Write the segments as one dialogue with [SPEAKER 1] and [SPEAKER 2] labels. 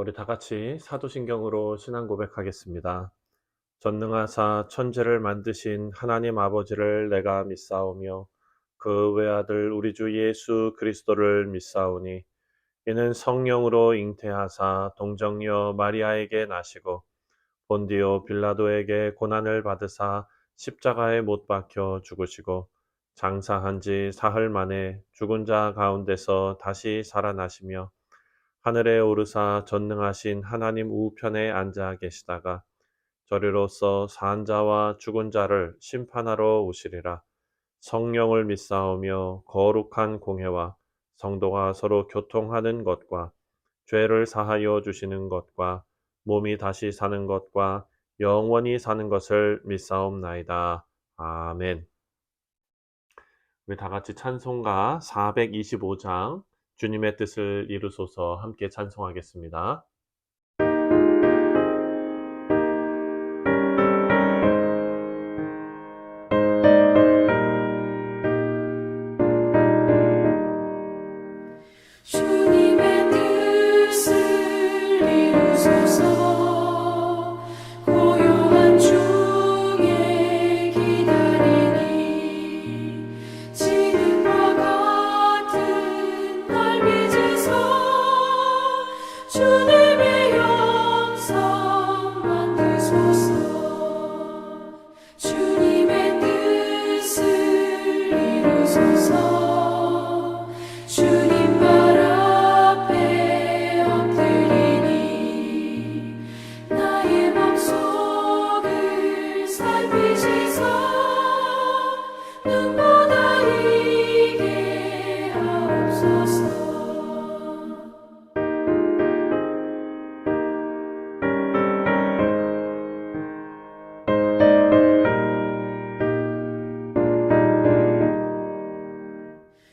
[SPEAKER 1] 우리 다 같이 사도신경으로 신앙 고백하겠습니다. 전능하사 천지를 만드신 하나님 아버지를 내가 믿사오며 그 외아들 우리 주 예수 그리스도를 믿사오니 이는 성령으로 잉태하사 동정녀 마리아에게 나시고 본디오 빌라도에게 고난을 받으사 십자가에 못 박혀 죽으시고 장사한 지 사흘 만에 죽은 자 가운데서 다시 살아나시며 하늘에 오르사 전능하신 하나님 우편에 앉아 계시다가 저리로서 산 자와 죽은 자를 심판하러 오시리라. 성령을 믿사오며 거룩한 공회와 성도가 서로 교통하는 것과 죄를 사하여 주시는 것과 몸이 다시 사는 것과 영원히 사는 것을 믿사옵나이다. 아멘. 우리 다 같이 찬송가 425장 주님의 뜻을 이루소서 함께 찬송하겠습니다.
[SPEAKER 2] 주님의 뜻을 이루소서. 고요한 중에 기다리니 지금과 같은 날 빚으소. 주님의 영성 만드소서. 주님의 뜻을 이루소서. 주님 발 앞에 엎드리니 나의 맘속을 살피시사 눈보다 이게 하옵소서.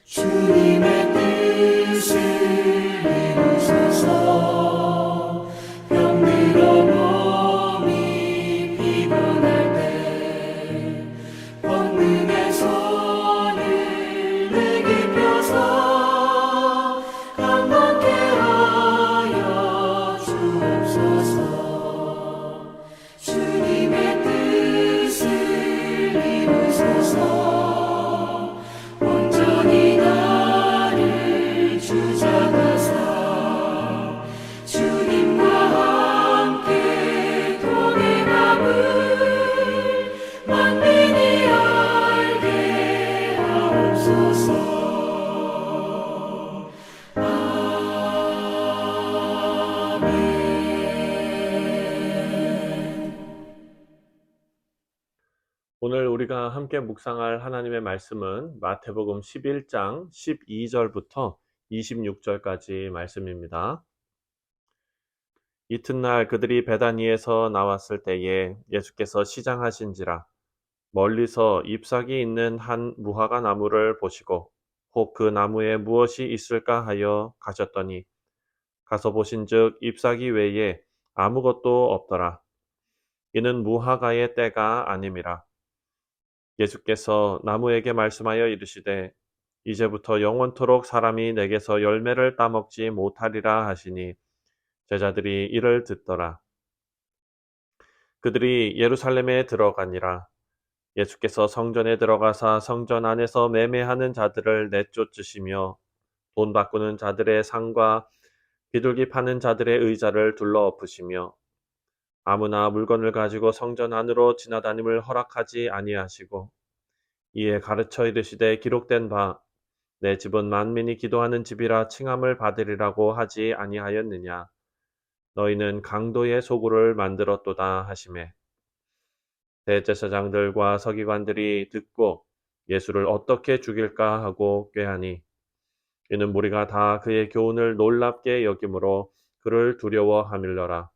[SPEAKER 2] 주님의 뜻을 이루소서. 병들어 몸이 피곤할 때 권능의 손을 내게 펴서 강건케 하여 주옵소서. 주님의 뜻을 이루소서. 온전히 나를 주장하사 주님과 함께 동행함을 만민이 알게 하옵소서. 아멘.
[SPEAKER 1] 오늘 우리가 함께 묵상할 하나님의 말씀은 마태복음 11장 12절부터 26절까지 말씀입니다. 이튿날 그들이 베다니에서 나왔을 때에 예수께서 시장하신지라 멀리서 잎사귀 있는 한 무화과 나무를 보시고 혹 그 나무에 무엇이 있을까 하여 가셨더니 가서 보신즉 잎사귀 외에 아무것도 없더라. 이는 무화과의 때가 아님이라. 예수께서 나무에게 말씀하여 이르시되 이제부터 영원토록 사람이 내게서 열매를 따먹지 못하리라 하시니 제자들이 이를 듣더라. 그들이 예루살렘에 들어가니라. 예수께서 성전에 들어가사 성전 안에서 매매하는 자들을 내쫓으시며 돈 바꾸는 자들의 상과 비둘기 파는 자들의 의자를 둘러 엎으시며 아무나 물건을 가지고 성전 안으로 지나다님을 허락하지 아니하시고 이에 가르쳐 이르시되 기록된 바 내 집은 만민이 기도하는 집이라 칭함을 받으리라고 하지 아니하였느냐. 너희는 강도의 소굴을 만들었도다 하시매 대제사장들과 서기관들이 듣고 예수를 어떻게 죽일까 하고 꾀하니 이는 무리가 다 그의 교훈을 놀랍게 여김으로 그를 두려워하밀러라.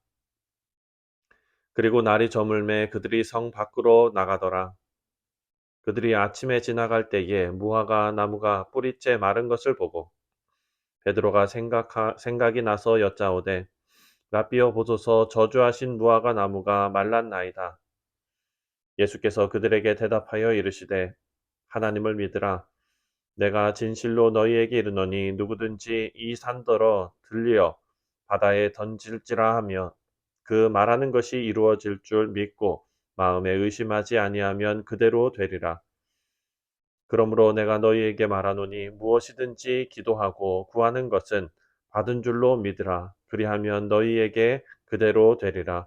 [SPEAKER 1] 그리고 날이 저물매 그들이 성 밖으로 나가더라. 그들이 아침에 지나갈 때에 무화과 나무가 뿌리째 마른 것을 보고 베드로가 생각이 나서 여짜오되 라비어 보소서 저주하신 무화과 나무가 말랐나이다. 예수께서 그들에게 대답하여 이르시되 하나님을 믿으라. 내가 진실로 너희에게 이르노니 누구든지 이 산더러 들리어 바다에 던질지라 하며 그 말하는 것이 이루어질 줄 믿고 마음에 의심하지 아니하면 그대로 되리라. 그러므로 내가 너희에게 말하노니 무엇이든지 기도하고 구하는 것은 받은 줄로 믿으라. 그리하면 너희에게 그대로 되리라.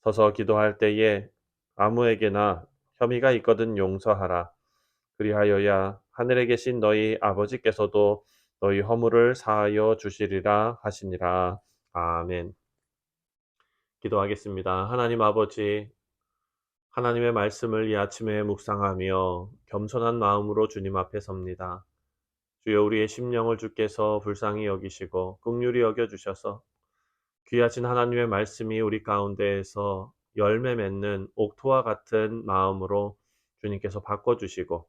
[SPEAKER 1] 서서 기도할 때에 아무에게나 혐의가 있거든 용서하라. 그리하여야 하늘에 계신 너희 아버지께서도 너희 허물을 사하여 주시리라 하시니라. 아멘. 기도하겠습니다. 하나님 아버지, 하나님의 말씀을 이 아침에 묵상하며 겸손한 마음으로 주님 앞에 섭니다. 주여, 우리의 심령을 주께서 불쌍히 여기시고 긍휼히 여겨 주셔서 귀하신 하나님의 말씀이 우리 가운데에서 열매 맺는 옥토와 같은 마음으로 주님께서 바꿔주시고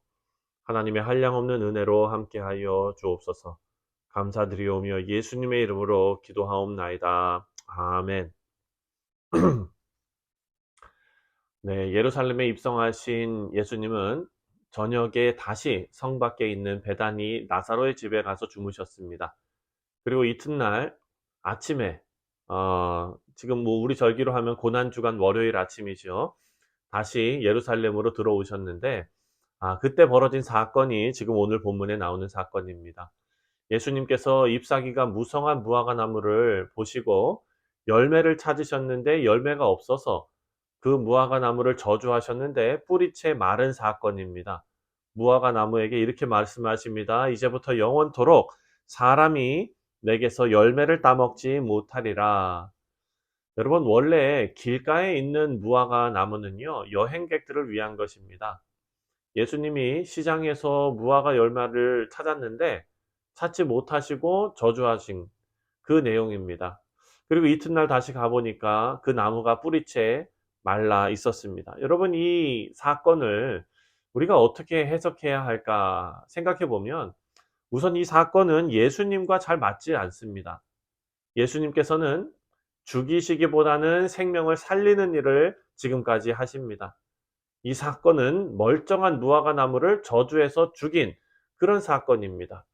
[SPEAKER 1] 하나님의 한량없는 은혜로 함께하여 주옵소서. 감사드리오며 예수님의 이름으로 기도하옵나이다. 아멘. 네, 예루살렘에 입성하신 예수님은 저녁에 다시 성 밖에 있는 베다니 나사로의 집에 가서 주무셨습니다. 그리고 이튿날 아침에 지금 뭐 우리 절기로 하면 고난주간 월요일 아침이죠. 다시 예루살렘으로 들어오셨는데 그때 벌어진 사건이 지금 오늘 본문에 나오는 사건입니다. 예수님께서 잎사귀가 무성한 무화과 나무를 보시고 열매를 찾으셨는데 열매가 없어서 그 무화과 나무를 저주하셨는데 뿌리채 마른 사건입니다. 무화과 나무에게 이렇게 말씀하십니다. 이제부터 영원토록 사람이 내게서 열매를 따먹지 못하리라. 여러분, 원래 길가에 있는 무화과 나무는요, 여행객들을 위한 것입니다. 예수님이 시장에서 무화과 열매를 찾았는데 찾지 못하시고 저주하신 그 내용입니다. 그리고 이튿날 다시 가보니까 그 나무가 뿌리채 말라 있었습니다. 여러분, 이 사건을 우리가 어떻게 해석해야 할까 생각해 보면 우선 이 사건은 예수님과 잘 맞지 않습니다. 예수님께서는 죽이시기보다는 생명을 살리는 일을 지금까지 하십니다. 이 사건은 멀쩡한 무화과 나무를 저주해서 죽인 그런 사건입니다.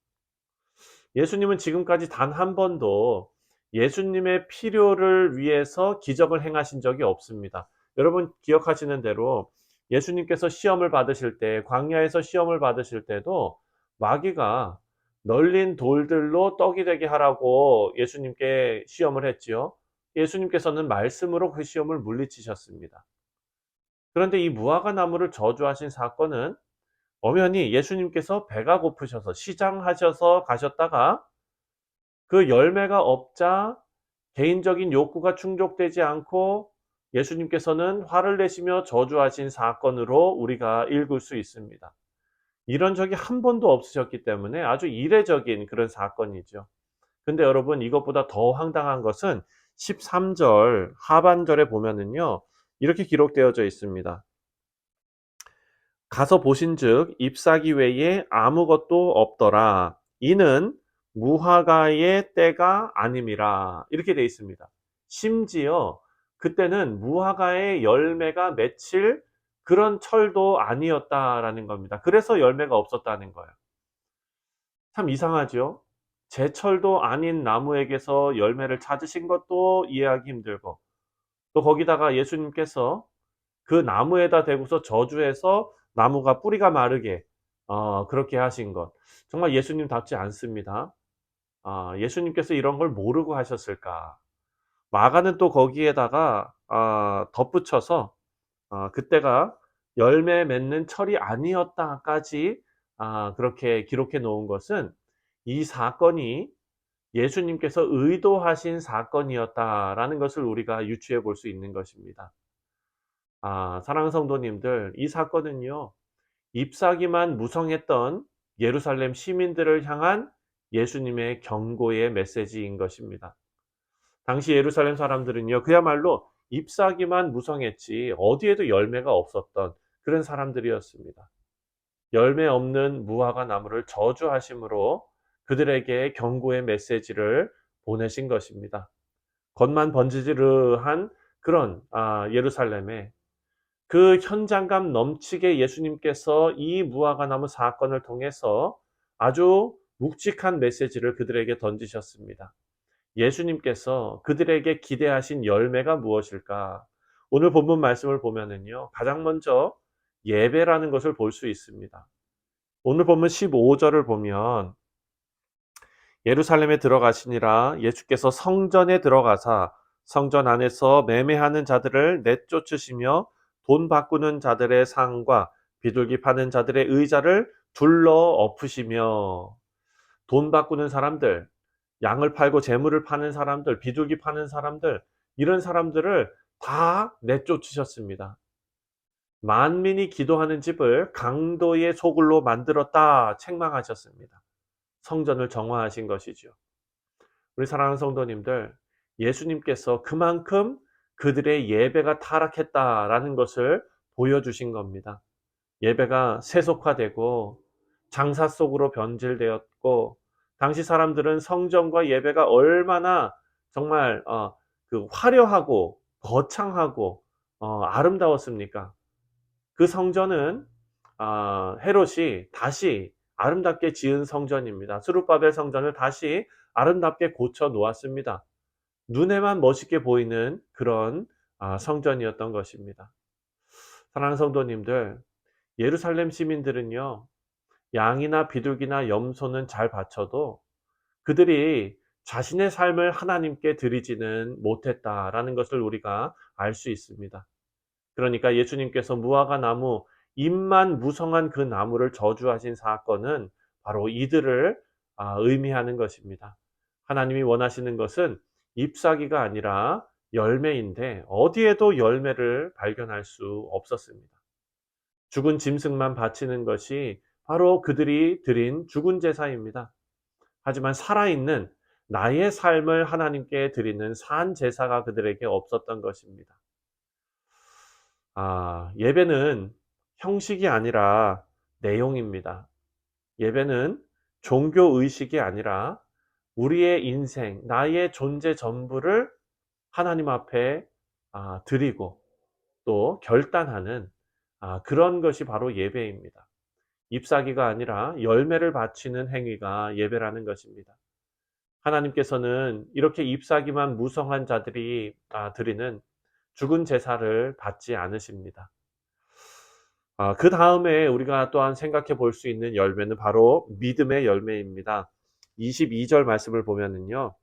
[SPEAKER 1] 예수님은 지금까지 단 한 번도 예수님의 필요를 위해서 기적을 행하신 적이 없습니다. 여러분 기억하시는 대로 예수님께서 시험을 받으실 때, 광야에서 시험을 받으실 때도 마귀가 널린 돌들로 떡이 되게 하라고 예수님께 시험을 했지요. 예수님께서는 말씀으로 그 시험을 물리치셨습니다. 그런데 이 무화과 나무를 저주하신 사건은 엄연히 예수님께서 배가 고프셔서 시장하셔서 가셨다가 그 열매가 없자 개인적인 욕구가 충족되지 않고 예수님께서는 화를 내시며 저주하신 사건으로 우리가 읽을 수 있습니다. 이런 적이 한 번도 없으셨기 때문에 아주 이례적인 그런 사건이죠. 근데 여러분, 이것보다 더 황당한 것은 13절 하반절에 보면은요, 이렇게 기록되어져 있습니다. 가서 보신즉 잎사귀 외에 아무것도 없더라. 이는 무화과의 때가 아님이라. 이렇게 되어 있습니다. 심지어 그때는 무화과의 열매가 맺힐 그런 철도 아니었다라는 겁니다. 그래서 열매가 없었다는 거예요. 참 이상하죠? 제철도 아닌 나무에게서 열매를 찾으신 것도 이해하기 힘들고, 또 거기다가 예수님께서 그 나무에다 대고서 저주해서 나무가 뿌리가 마르게 그렇게 하신 것, 정말 예수님답지 않습니다. 예수님께서 이런 걸 모르고 하셨을까? 마가는 또 거기에다가 덧붙여서 그때가 열매 맺는 철이 아니었다까지 그렇게 기록해 놓은 것은 이 사건이 예수님께서 의도하신 사건이었다라는 것을 우리가 유추해 볼 수 있는 것입니다. 사랑하는 성도님들, 이 사건은요, 잎사귀만 무성했던 예루살렘 시민들을 향한 예수님의 경고의 메시지인 것입니다. 당시 예루살렘 사람들은요, 그야말로 잎사귀만 무성했지 어디에도 열매가 없었던 그런 사람들이었습니다. 열매 없는 무화과 나무를 저주하심으로 그들에게 경고의 메시지를 보내신 것입니다. 겉만 번지르르한 그런 예루살렘에 그 현장감 넘치게 예수님께서 이 무화과 나무 사건을 통해서 아주 묵직한 메시지를 그들에게 던지셨습니다. 예수님께서 그들에게 기대하신 열매가 무엇일까? 오늘 본문 말씀을 보면은요, 가장 먼저 예배라는 것을 볼 수 있습니다. 오늘 본문 15절을 보면 예루살렘에 들어가시니라 예수께서 성전에 들어가사 성전 안에서 매매하는 자들을 내쫓으시며 돈 바꾸는 자들의 상과 비둘기 파는 자들의 의자를 둘러 엎으시며, 돈 바꾸는 사람들, 양을 팔고 재물을 파는 사람들, 비둘기 파는 사람들, 이런 사람들을 다 내쫓으셨습니다. 만민이 기도하는 집을 강도의 소굴로 만들었다 책망하셨습니다. 성전을 정화하신 것이죠. 우리 사랑하는 성도님들, 예수님께서 그만큼 그들의 예배가 타락했다라는 것을 보여주신 겁니다. 예배가 세속화되고 장사 속으로 변질되었고, 당시 사람들은 성전과 예배가 얼마나 정말 그 화려하고 거창하고 아름다웠습니까? 그 성전은 헤롯이 다시 아름답게 지은 성전입니다. 스룹바벨 성전을 다시 아름답게 고쳐 놓았습니다. 눈에만 멋있게 보이는 그런 성전이었던 것입니다. 사랑하는 성도님들, 예루살렘 시민들은요, 양이나 비둘기나 염소는 잘 바쳐도 그들이 자신의 삶을 하나님께 드리지는 못했다라는 것을 우리가 알 수 있습니다. 그러니까 예수님께서 무화과 나무, 잎만 무성한 그 나무를 저주하신 사건은 바로 이들을 의미하는 것입니다. 하나님이 원하시는 것은 잎사귀가 아니라 열매인데 어디에도 열매를 발견할 수 없었습니다. 죽은 짐승만 바치는 것이 바로 그들이 드린 죽은 제사입니다. 하지만 살아있는 나의 삶을 하나님께 드리는 산 제사가 그들에게 없었던 것입니다. 예배는 형식이 아니라 내용입니다. 예배는 종교 의식이 아니라 우리의 인생, 나의 존재 전부를 하나님 앞에 드리고 또 결단하는 그런 것이 바로 예배입니다. 잎사귀가 아니라 열매를 바치는 행위가 예배라는 것입니다. 하나님께서는 이렇게 잎사귀만 무성한 자들이 드리는 죽은 제사를 받지 않으십니다. 그 다음에 우리가 또한 생각해 볼 수 있는 열매는 바로 믿음의 열매입니다. 22절 말씀을 보면은요,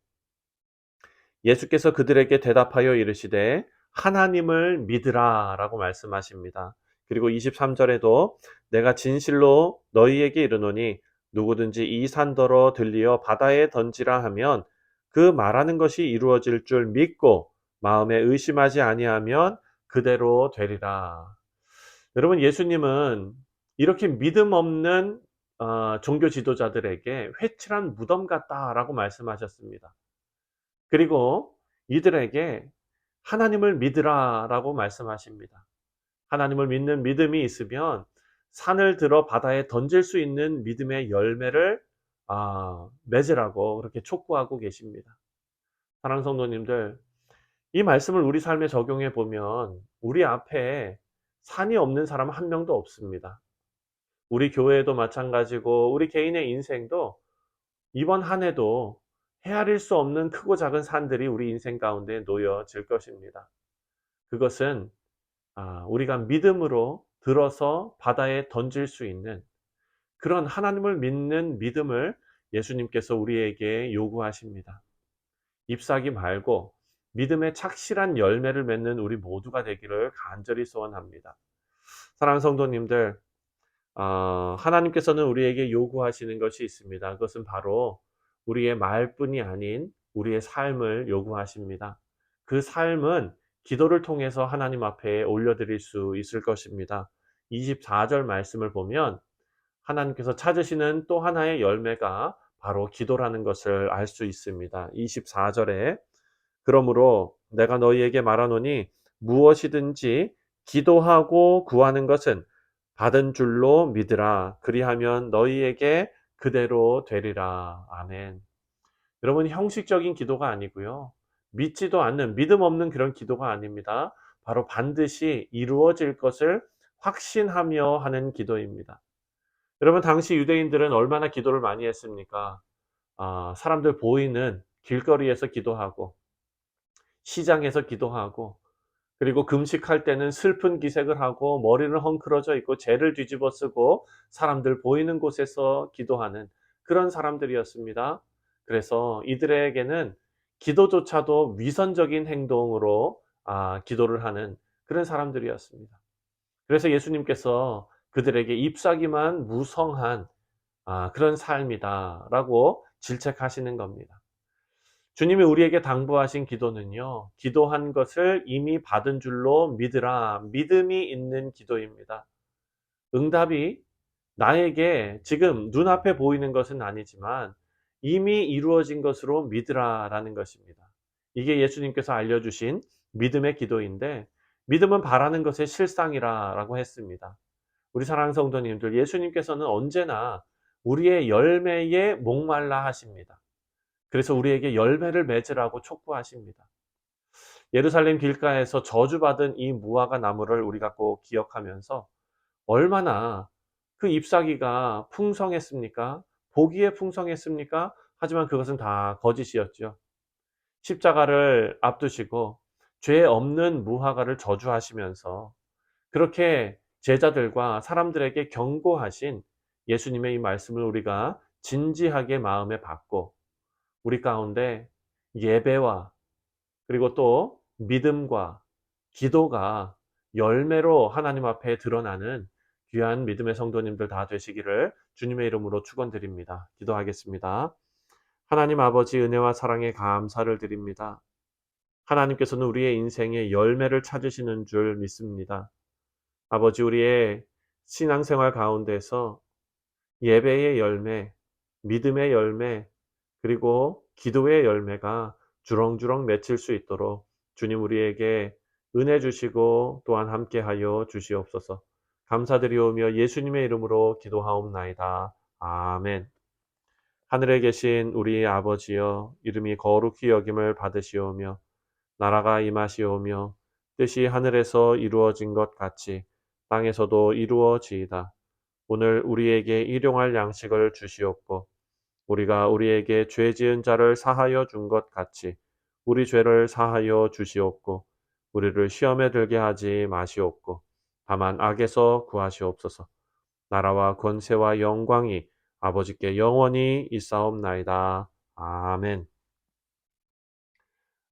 [SPEAKER 1] 예수께서 그들에게 대답하여 이르시되 하나님을 믿으라 라고 말씀하십니다. 그리고 23절에도 내가 진실로 너희에게 이르노니 누구든지 이 산더러 들리어 바다에 던지라 하면 그 말하는 것이 이루어질 줄 믿고 마음에 의심하지 아니하면 그대로 되리라. 여러분, 예수님은 이렇게 믿음 없는 종교 지도자들에게 회칠한 무덤 같다라고 말씀하셨습니다. 그리고 이들에게 하나님을 믿으라 라고 말씀하십니다. 하나님을 믿는 믿음이 있으면 산을 들어 바다에 던질 수 있는 믿음의 열매를 맺으라고 그렇게 촉구하고 계십니다. 사랑하는 성도님들, 이 말씀을 우리 삶에 적용해 보면 우리 앞에 산이 없는 사람 한 명도 없습니다. 우리 교회도 마찬가지고 우리 개인의 인생도 이번 한 해도 헤아릴 수 없는 크고 작은 산들이 우리 인생 가운데 놓여질 것입니다. 그것은 우리가 믿음으로 들어서 바다에 던질 수 있는 그런 하나님을 믿는 믿음을 예수님께서 우리에게 요구하십니다. 잎사귀 말고 믿음의 착실한 열매를 맺는 우리 모두가 되기를 간절히 소원합니다. 사랑하는 성도님들, 하나님께서는 우리에게 요구하시는 것이 있습니다. 그것은 바로 우리의 말뿐이 아닌 우리의 삶을 요구하십니다. 그 삶은 기도를 통해서 하나님 앞에 올려드릴 수 있을 것입니다. 24절 말씀을 보면 하나님께서 찾으시는 또 하나의 열매가 바로 기도라는 것을 알 수 있습니다. 24절에 그러므로 내가 너희에게 말하노니 무엇이든지 기도하고 구하는 것은 받은 줄로 믿으라. 그리하면 너희에게 그대로 되리라. 아멘. 여러분, 형식적인 기도가 아니고요, 믿지도 않는, 믿음 없는 그런 기도가 아닙니다. 바로 반드시 이루어질 것을 확신하며 하는 기도입니다. 여러분, 당시 유대인들은 얼마나 기도를 많이 했습니까? 사람들 보이는 길거리에서 기도하고 시장에서 기도하고 그리고 금식할 때는 슬픈 기색을 하고 머리를 헝클어져 있고 재를 뒤집어 쓰고 사람들 보이는 곳에서 기도하는 그런 사람들이었습니다. 그래서 이들에게는 기도조차도 위선적인 행동으로 기도를 하는 그런 사람들이었습니다. 그래서 예수님께서 그들에게 잎사귀만 무성한 그런 삶이다라고 질책하시는 겁니다. 주님이 우리에게 당부하신 기도는요, 기도한 것을 이미 받은 줄로 믿으라. 믿음이 있는 기도입니다. 응답이 나에게 지금 눈앞에 보이는 것은 아니지만 이미 이루어진 것으로 믿으라라는 것입니다. 이게 예수님께서 알려주신 믿음의 기도인데, 믿음은 바라는 것의 실상이라고 했습니다. 우리 사랑하는 성도님들, 예수님께서는 언제나 우리의 열매에 목말라 하십니다. 그래서 우리에게 열매를 맺으라고 촉구하십니다. 예루살렘 길가에서 저주받은 이 무화과 나무를 우리가 꼭 기억하면서 얼마나 그 잎사귀가 풍성했습니까? 보기에 풍성했습니까? 하지만 그것은 다 거짓이었죠. 십자가를 앞두시고 죄 없는 무화과를 저주하시면서 그렇게 제자들과 사람들에게 경고하신 예수님의 이 말씀을 우리가 진지하게 마음에 받고 우리 가운데 예배와 그리고 또 믿음과 기도가 열매로 하나님 앞에 드러나는 귀한 믿음의 성도님들 다 되시기를 주님의 이름으로 축원드립니다. 기도하겠습니다. 하나님 아버지 은혜와 사랑에 감사를 드립니다. 하나님께서는 우리의 인생에 열매를 찾으시는 줄 믿습니다. 아버지 우리의 신앙생활 가운데서 예배의 열매, 믿음의 열매, 그리고 기도의 열매가 주렁주렁 맺힐 수 있도록 주님 우리에게 은혜 주시고 또한 함께하여 주시옵소서. 감사드리오며 예수님의 이름으로 기도하옵나이다. 아멘. 하늘에 계신 우리 아버지여, 이름이 거룩히 여김을 받으시오며 나라가 임하시오며 뜻이 하늘에서 이루어진 것 같이 땅에서도 이루어지이다. 오늘 우리에게 일용할 양식을 주시옵고 우리가 우리에게 죄 지은 자를 사하여 준 것 같이 우리 죄를 사하여 주시옵고 우리를 시험에 들게 하지 마시옵고 다만 악에서 구하시옵소서. 나라와 권세와 영광이 아버지께 영원히 있사옵나이다. 아멘.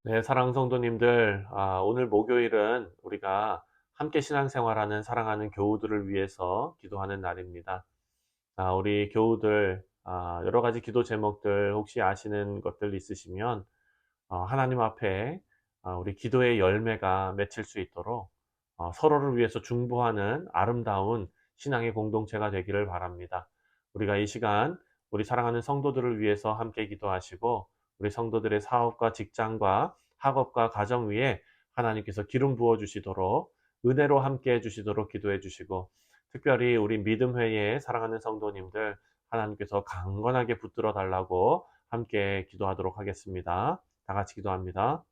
[SPEAKER 1] 네, 사랑하는 성도님들, 오늘 목요일은 우리가 함께 신앙생활하는 사랑하는 교우들을 위해서 기도하는 날입니다. 우리 교우들, 여러 가지 기도 제목들 혹시 아시는 것들 있으시면 하나님 앞에 우리 기도의 열매가 맺힐 수 있도록 서로를 위해서 중보하는 아름다운 신앙의 공동체가 되기를 바랍니다. 우리가 이 시간 우리 사랑하는 성도들을 위해서 함께 기도하시고 우리 성도들의 사업과 직장과 학업과 가정 위에 하나님께서 기름 부어 주시도록 은혜로 함께 해 주시도록 기도해 주시고 특별히 우리 믿음회의 사랑하는 성도님들 하나님께서 강건하게 붙들어 달라고 함께 기도하도록 하겠습니다. 다 같이 기도합니다.